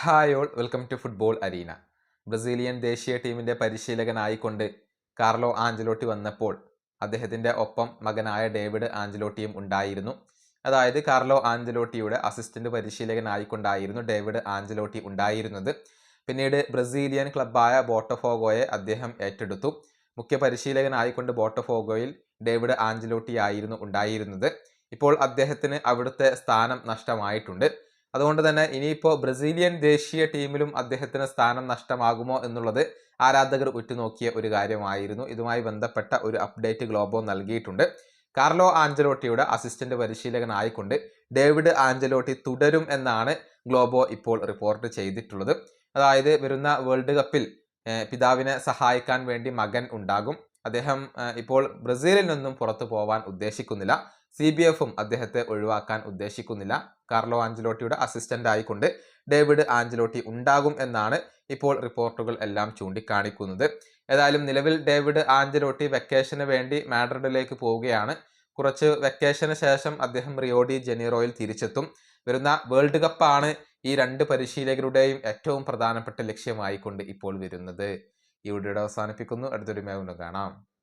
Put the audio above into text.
Hi all welcome to football arena. Brazilian ദേശീയ ടീമിന്റെ പരിശീലകനായിക്കൊണ്ട് Carlo Ancelotti വന്നപ്പോൾ അദ്ദേഹത്തിന്റെ ഒപ്പം മകനായ ഡേവിഡ് ആഞ്ചലോട്ടിയും ഉണ്ടായിരുന്നു. അതായത് കാർലോ ആഞ്ചലോട്ടിയുടെ അസിസ്റ്റന്റ് പരിശീലകനായിക്കൊണ്ടായിരുന്നു ഡേവിഡ് ആഞ്ചലോട്ടി ഉണ്ടായിരുന്നത്. പിന്നീട് ബ്രസീലിയൻ ക്ലബ്ബായ ബോട്ടഫോഗോയെ അദ്ദേഹം ഏറ്റെടുത്തു. മുഖ്യ പരിശീലകനായിക്കൊണ്ട് ബോട്ടഫോഗോയിൽ ഡേവിഡ് ആഞ്ചലോട്ടി ആയിരുന്നു ഉണ്ടായിരുന്നത്. ഇപ്പോൾ അദ്ദേഹത്തിന് അവിടുത്തെ സ്ഥാനം നഷ്ടമായിട്ടുണ്ട്. അതുകൊണ്ട് തന്നെ ഇനിയിപ്പോൾ ബ്രസീലിയൻ ദേശീയ ടീമിലും അദ്ദേഹത്തിന് സ്ഥാനം നഷ്ടമാകുമോ എന്നുള്ളത് ആരാധകർ ഉറ്റുനോക്കിയ ഒരു കാര്യമായിരുന്നു. ഇതുമായി ബന്ധപ്പെട്ട ഒരു അപ്ഡേറ്റ് ഗ്ലോബോ നൽകിയിട്ടുണ്ട്. കാർലോ ആഞ്ചലോട്ടിയുടെ അസിസ്റ്റന്റ് പരിശീലകനായിക്കൊണ്ട് ഡേവിഡ് ആഞ്ചലോട്ടി തുടരും എന്നാണ് ഗ്ലോബോ ഇപ്പോൾ റിപ്പോർട്ട് ചെയ്തിട്ടുള്ളത്. അതായത് വരുന്ന വേൾഡ് കപ്പിൽ പിതാവിനെ സഹായിക്കാൻ വേണ്ടി മകൻ ഉണ്ടാകും. അദ്ദേഹം ഇപ്പോൾ ബ്രസീലിൽ നിന്നും പുറത്തു പോവാൻ ഉദ്ദേശിക്കുന്നില്ല. CBFും അദ്ദേഹത്തെ ഒഴിവാക്കാൻ ഉദ്ദേശിക്കുന്നില്ല. കാർലോ ആഞ്ചലോട്ടിയുടെ അസിസ്റ്റന്റ് ആയിക്കൊണ്ട് ഡേവിഡ് ആഞ്ചലോട്ടി ഉണ്ടാകും എന്നാണ് ഇപ്പോൾ റിപ്പോർട്ടുകൾ എല്ലാം ചൂണ്ടിക്കാണിക്കുന്നത്. ഏതായാലും നിലവിൽ ഡേവിഡ് ആഞ്ചലോട്ടി വെക്കേഷന് വേണ്ടി മാഡ്രിഡിലേക്ക് പോവുകയാണ്. കുറച്ച് വെക്കേഷന് ശേഷം അദ്ദേഹം റിയോ ഡി ജനീറോയിൽ തിരിച്ചെത്തും. വരുന്ന വേൾഡ് കപ്പാണ് ഈ രണ്ട് പരിശീലകരുടെയും ഏറ്റവും പ്രധാനപ്പെട്ട ലക്ഷ്യമായിക്കൊണ്ട് ഇപ്പോൾ വരുന്നത്. ഈ വീഡിയോ അവസാനിപ്പിക്കുന്നു. അടുത്തൊരു കാണാം.